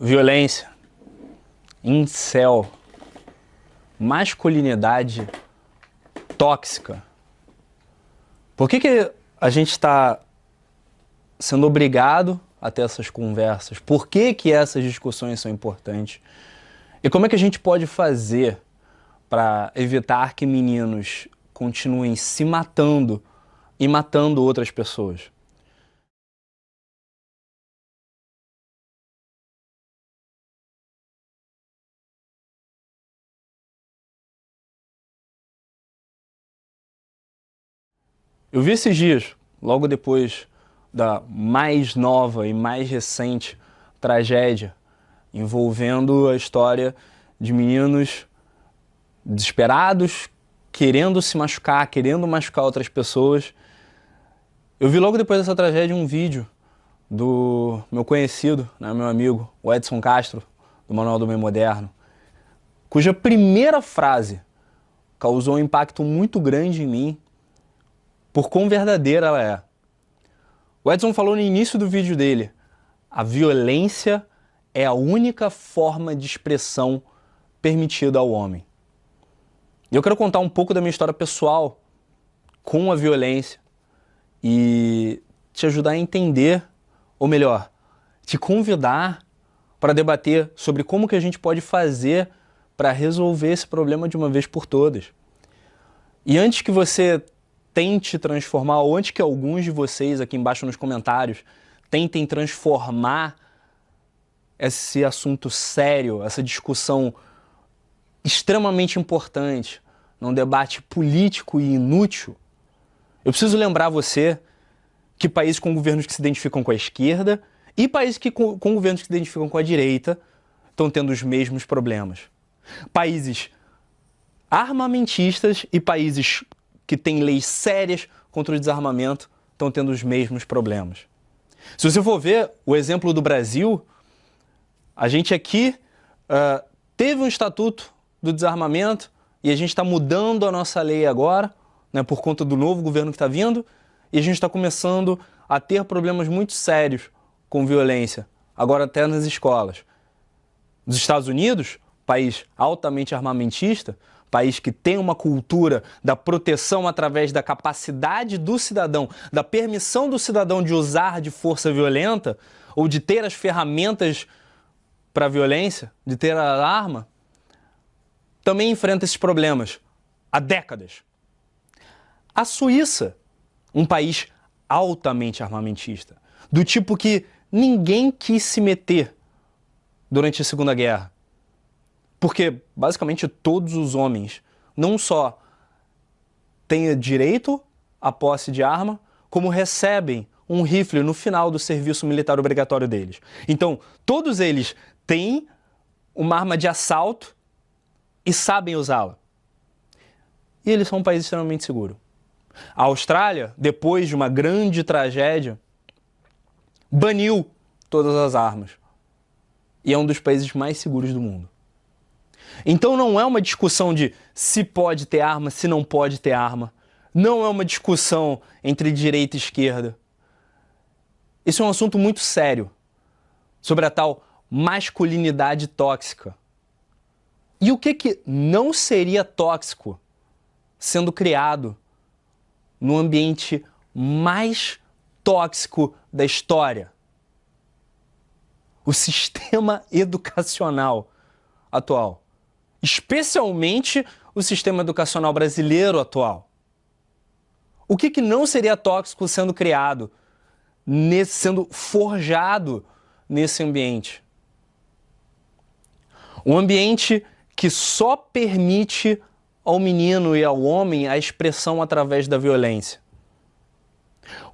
Violência, incel, masculinidade tóxica. Por que a gente está sendo obrigado a ter essas conversas? Por que essas discussões são importantes? E como é que a gente pode fazer para evitar que meninos continuem se matando e matando outras pessoas? Eu vi esses dias, logo depois da mais nova e mais recente tragédia envolvendo a história de meninos desesperados, querendo se machucar, querendo machucar outras pessoas. Eu vi logo depois dessa tragédia um vídeo do meu conhecido, né, meu amigo, o Edson Castro, do Manual do Homem Moderno, cuja primeira frase causou um impacto muito grande em mim, por quão verdadeira ela é. O Edson falou no início do vídeo dele: a violência é a única forma de expressão permitida ao homem. E eu quero contar um pouco da minha história pessoal com a violência e te ajudar a entender, ou melhor, te convidar para debater sobre como que a gente pode fazer para resolver esse problema de uma vez por todas. E antes que você tente transformar, ou antes que alguns de vocês aqui embaixo nos comentários tentem transformar esse assunto sério, essa discussão extremamente importante, num debate político e inútil, eu preciso lembrar você que países com governos que se identificam com a esquerda e países com governos que se identificam com a direita estão tendo os mesmos problemas. Países armamentistas e países que têm leis sérias contra o desarmamento estão tendo os mesmos problemas. Se você for ver o exemplo do Brasil, a gente aqui teve um estatuto do desarmamento e a gente está mudando a nossa lei agora, né, por conta do novo governo que está vindo, e a gente está começando a ter problemas muito sérios com violência, agora até nas escolas. Nos Estados Unidos, país altamente armamentista, país que tem uma cultura da proteção através da capacidade do cidadão, da permissão do cidadão de usar de força violenta ou de ter as ferramentas para a violência, de ter a arma, também enfrenta esses problemas há décadas. A Suíça, um país altamente armamentista, do tipo que ninguém quis se meter durante a Segunda Guerra. Porque, basicamente, todos os homens não só têm direito à posse de arma, como recebem um rifle no final do serviço militar obrigatório deles. Então, todos eles têm uma arma de assalto e sabem usá-la. E eles são um país extremamente seguro. A Austrália, depois de uma grande tragédia, baniu todas as armas. E é um dos países mais seguros do mundo. Então não é uma discussão de se pode ter arma, se não pode ter arma. Não é uma discussão entre direita e esquerda. Isso é um assunto muito sério, sobre a tal masculinidade tóxica. E o que não seria tóxico sendo criado no ambiente mais tóxico da história? O sistema educacional atual. Especialmente o sistema educacional brasileiro atual. O que não seria tóxico sendo criado, sendo forjado nesse ambiente? Um ambiente que só permite ao menino e ao homem a expressão através da violência.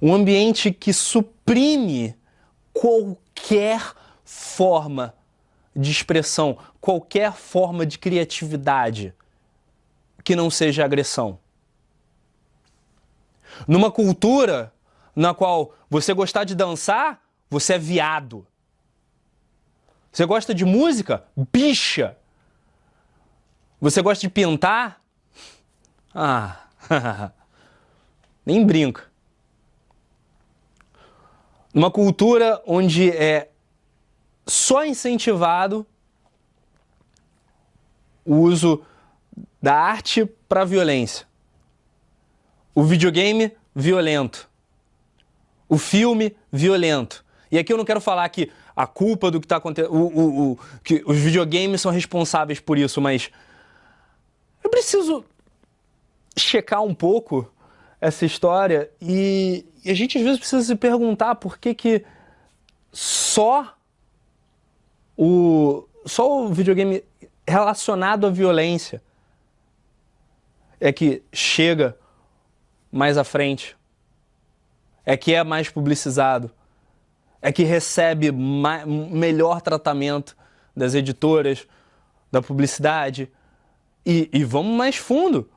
Um ambiente que suprime qualquer forma de expressão, qualquer forma de criatividade que não seja agressão. Numa cultura na qual você gostar de dançar, você é viado. Você gosta de música? Bicha. Você gosta de pintar? Nem brinca. Numa cultura onde é só incentivado o uso da arte para violência. O videogame, violento. O filme, violento. E aqui eu não quero falar que a culpa do que está acontecendo, que os videogames são responsáveis por isso, mas eu preciso checar um pouco essa história e a gente às vezes precisa se perguntar por que só o videogame relacionado à violência é que chega mais à frente, é que é mais publicizado, é que recebe melhor tratamento das editoras, da publicidade. E vamos mais fundo.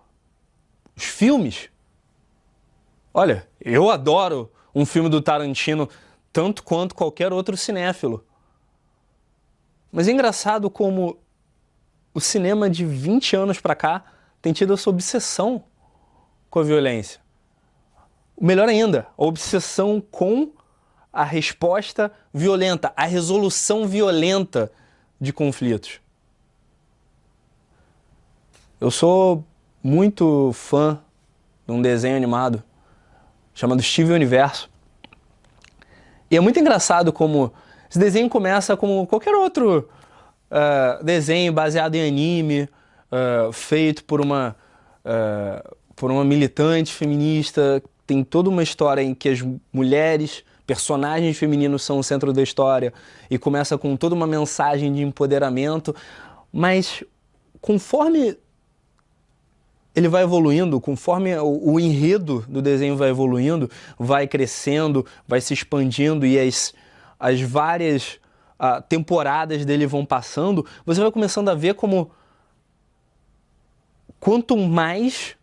Os filmes. Olha, eu adoro um filme do Tarantino tanto quanto qualquer outro cinéfilo. Mas é engraçado como o cinema de 20 anos pra cá tem tido essa obsessão com a violência. Melhor ainda, a obsessão com a resposta violenta, a resolução violenta de conflitos. Eu sou muito fã de um desenho animado chamado Steven Universo. E é muito engraçado como esse desenho começa como qualquer outro desenho baseado em anime, feito por uma militante feminista. Tem toda uma história em que as mulheres, personagens femininos são o centro da história e começa com toda uma mensagem de empoderamento, mas conforme ele vai evoluindo, conforme o enredo do desenho vai evoluindo, vai crescendo, vai se expandindo e as várias temporadas dele vão passando, você vai começando a ver como quanto mais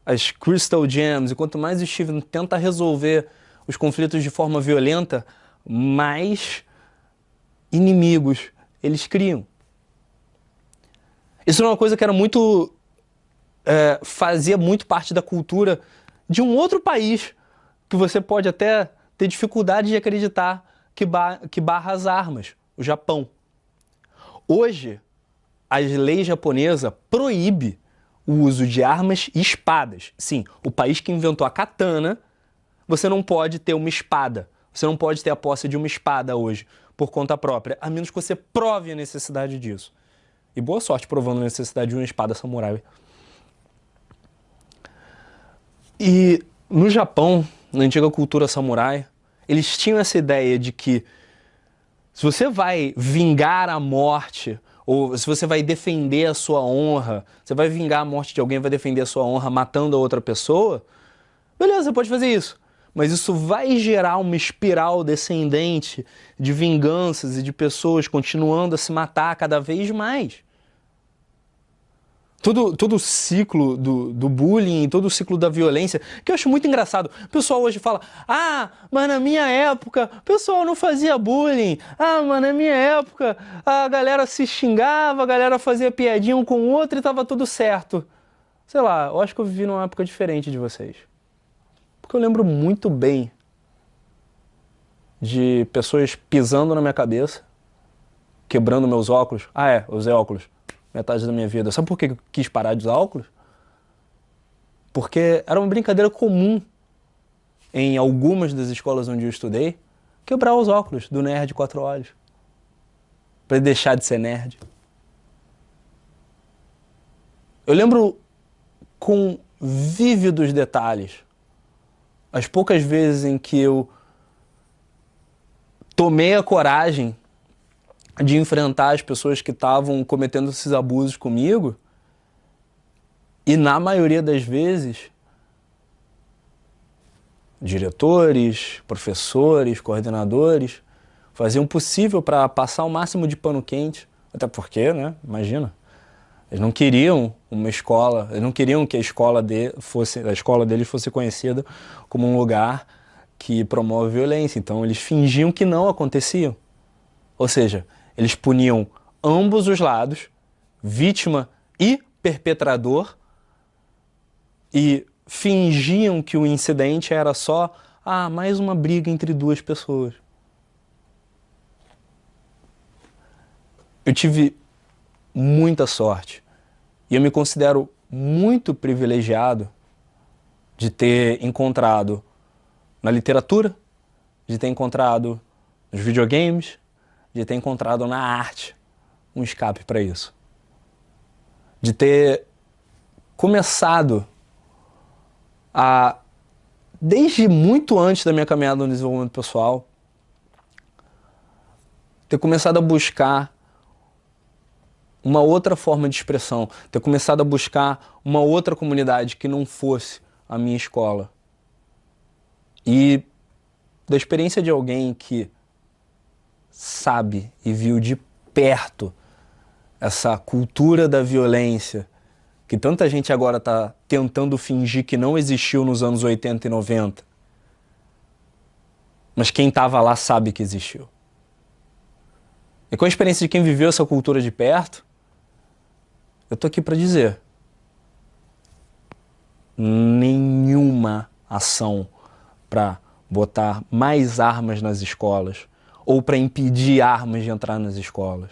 as Crystal Gems e quanto mais o Steven tenta resolver os conflitos de forma violenta, mais inimigos eles criam. Isso é uma coisa que era muito... fazia muito parte da cultura de um outro país que você pode até ter dificuldade de acreditar que barra as armas, o Japão. Hoje, a lei japonesa proíbe o uso de armas e espadas. Sim, o país que inventou a katana, você não pode ter uma espada. Você não pode ter a posse de uma espada hoje, por conta própria, a menos que você prove a necessidade disso. E boa sorte provando a necessidade de uma espada samurai. E no Japão, na antiga cultura samurai, eles tinham essa ideia de que se você vai vingar a morte, ou se você vai defender a sua honra, você vai vingar a morte de alguém, vai defender a sua honra matando a outra pessoa, beleza, você pode fazer isso. Mas isso vai gerar uma espiral descendente de vinganças e de pessoas continuando a se matar cada vez mais. Todo o ciclo do bullying, todo o ciclo da violência, que eu acho muito engraçado. O pessoal hoje fala, mas na minha época o pessoal não fazia bullying. Mas na minha época a galera se xingava, a galera fazia piadinha um com o outro e tava tudo certo. Sei lá, eu acho que eu vivi numa época diferente de vocês. Porque eu lembro muito bem de pessoas pisando na minha cabeça, quebrando meus óculos. Eu usei óculos metade da minha vida. Sabe por que eu quis parar de usar óculos? Porque era uma brincadeira comum em algumas das escolas onde eu estudei, quebrar os óculos do nerd de 4 olhos. Pra ele deixar de ser nerd. Eu lembro com vívidos detalhes as poucas vezes em que eu tomei a coragem de enfrentar as pessoas que estavam cometendo esses abusos comigo, e na maioria das vezes, diretores, professores, coordenadores faziam o possível para passar o máximo de pano quente, até porque, né, imagina, eles não queriam uma escola, eles não queriam que a escola deles fosse conhecida como um lugar que promove violência, então eles fingiam que não aconteciam. Ou seja, eles puniam ambos os lados, vítima e perpetrador, e fingiam que o incidente era só mais uma briga entre duas pessoas. eu tive muita sorte e eu me considero muito privilegiado de ter encontrado na literatura, de ter encontrado nos videogames, de ter encontrado na arte um escape para isso. De ter começado a, desde muito antes da minha caminhada no desenvolvimento pessoal, ter começado a buscar uma outra forma de expressão, ter começado a buscar uma outra comunidade que não fosse a minha escola. E da experiência de alguém que sabe e viu de perto essa cultura da violência que tanta gente agora está tentando fingir que não existiu nos anos 80 e 90, mas quem estava lá sabe que existiu. E com a experiência de quem viveu essa cultura de perto, eu tô aqui para dizer: nenhuma ação para botar mais armas nas escolas ou para impedir armas de entrar nas escolas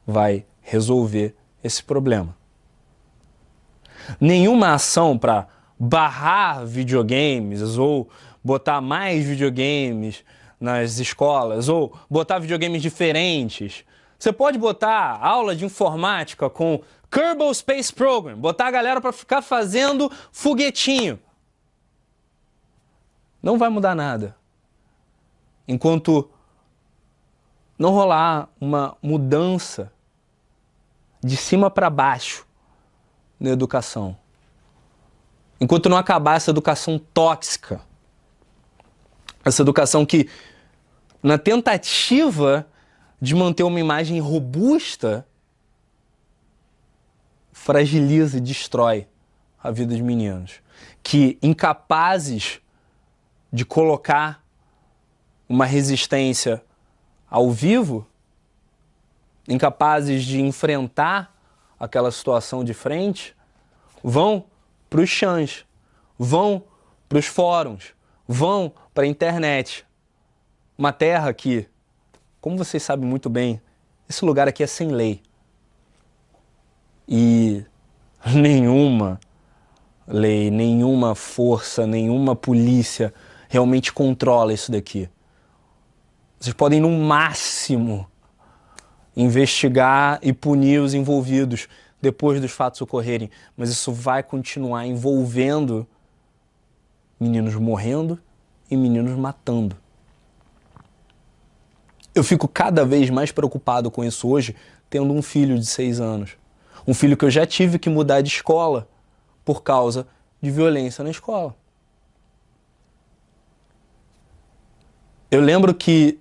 vai resolver esse problema. Nenhuma ação para barrar videogames ou botar mais videogames nas escolas ou botar videogames diferentes. Você pode botar aula de informática com Kerbal Space Program, botar a galera para ficar fazendo foguetinho. Não vai mudar nada enquanto não rolar uma mudança de cima para baixo na educação. Enquanto não acabar essa educação tóxica, essa educação que, na tentativa de manter uma imagem robusta, fragiliza e destrói a vida dos meninos, que, incapazes de colocar uma resistência ao vivo, incapazes de enfrentar aquela situação de frente, vão para os chãs, vão para os fóruns, vão para a internet. Uma terra que, como vocês sabem muito bem, esse lugar aqui é sem lei. E nenhuma lei, nenhuma força, nenhuma polícia realmente controla isso daqui. Vocês podem, no máximo, investigar e punir os envolvidos depois dos fatos ocorrerem, mas isso vai continuar envolvendo meninos morrendo e meninos matando. Eu fico cada vez mais preocupado com isso hoje, tendo um filho de 6 anos. Um filho que eu já tive que mudar de escola por causa de violência na escola. Eu lembro que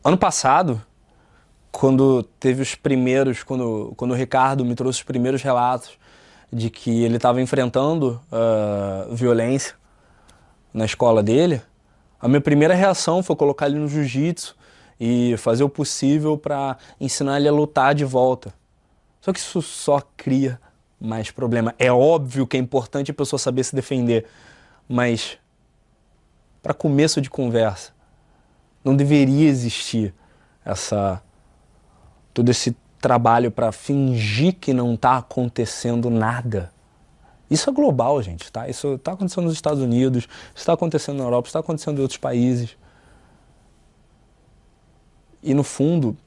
ano passado, quando teve os primeiros, quando o Ricardo me trouxe os primeiros relatos de que ele estava enfrentando violência na escola dele, a minha primeira reação foi colocar ele no jiu-jitsu e fazer o possível para ensinar ele a lutar de volta. Só que isso só cria mais problema. É óbvio que é importante a pessoa saber se defender, mas para começo de conversa, não deveria existir todo esse trabalho para fingir que não está acontecendo nada. Isso é global, gente, tá? Isso está acontecendo nos Estados Unidos, isso está acontecendo na Europa, isso está acontecendo em outros países. E no fundo,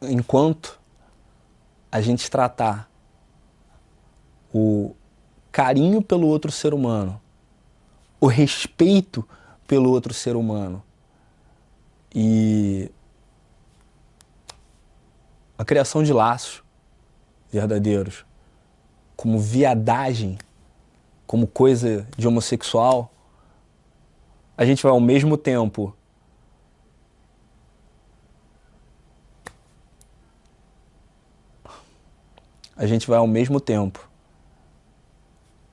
enquanto a gente tratar o carinho pelo outro ser humano, o respeito pelo outro ser humano e a criação de laços verdadeiros como viadagem, como coisa de homossexual, a gente vai ao mesmo tempo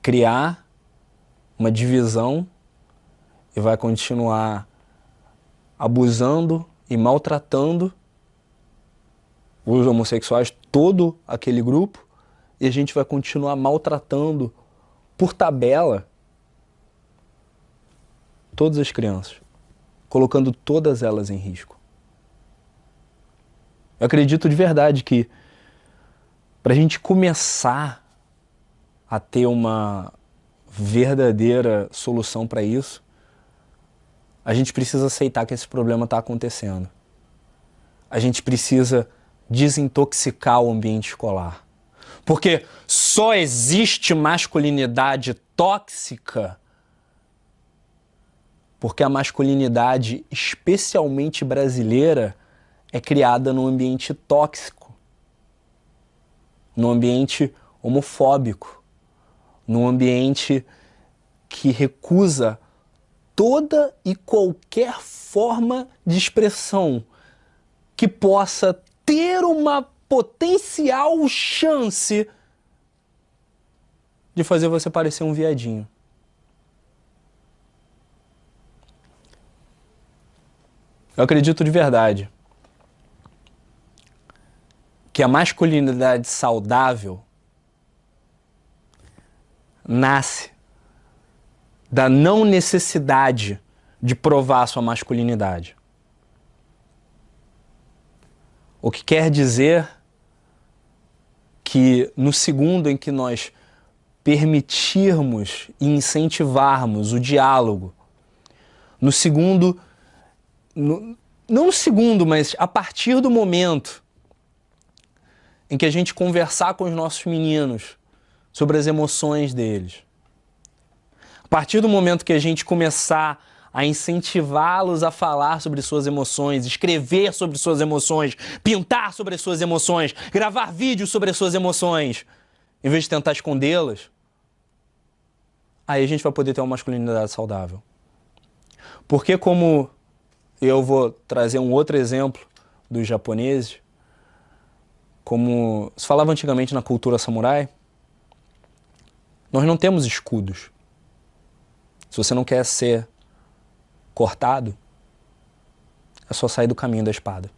criar uma divisão e vai continuar abusando e maltratando os homossexuais, todo aquele grupo, e a gente vai continuar maltratando por tabela todas as crianças, colocando todas elas em risco. Eu acredito de verdade que para a gente começar a ter uma verdadeira solução para isso, a gente precisa aceitar que esse problema está acontecendo. A gente precisa desintoxicar o ambiente escolar. Porque só existe masculinidade tóxica porque a masculinidade, especialmente brasileira, é criada num ambiente tóxico, num ambiente homofóbico, num ambiente que recusa toda e qualquer forma de expressão que possa ter uma potencial chance de fazer você parecer um viadinho. Eu acredito de verdade que a masculinidade saudável nasce da não necessidade de provar sua masculinidade. O que quer dizer que no segundo em que nós permitirmos e incentivarmos o diálogo, no segundo, não no segundo, mas a partir do momento em que a gente conversar com os nossos meninos sobre as emoções deles, a partir do momento que a gente começar a incentivá-los a falar sobre suas emoções, escrever sobre suas emoções, pintar sobre as suas emoções, gravar vídeos sobre as suas emoções, em vez de tentar escondê-las, aí a gente vai poder ter uma masculinidade saudável. Porque como eu vou trazer um outro exemplo dos japoneses, como se falava antigamente na cultura samurai, nós não temos escudos. Se você não quer ser cortado, é só sair do caminho da espada.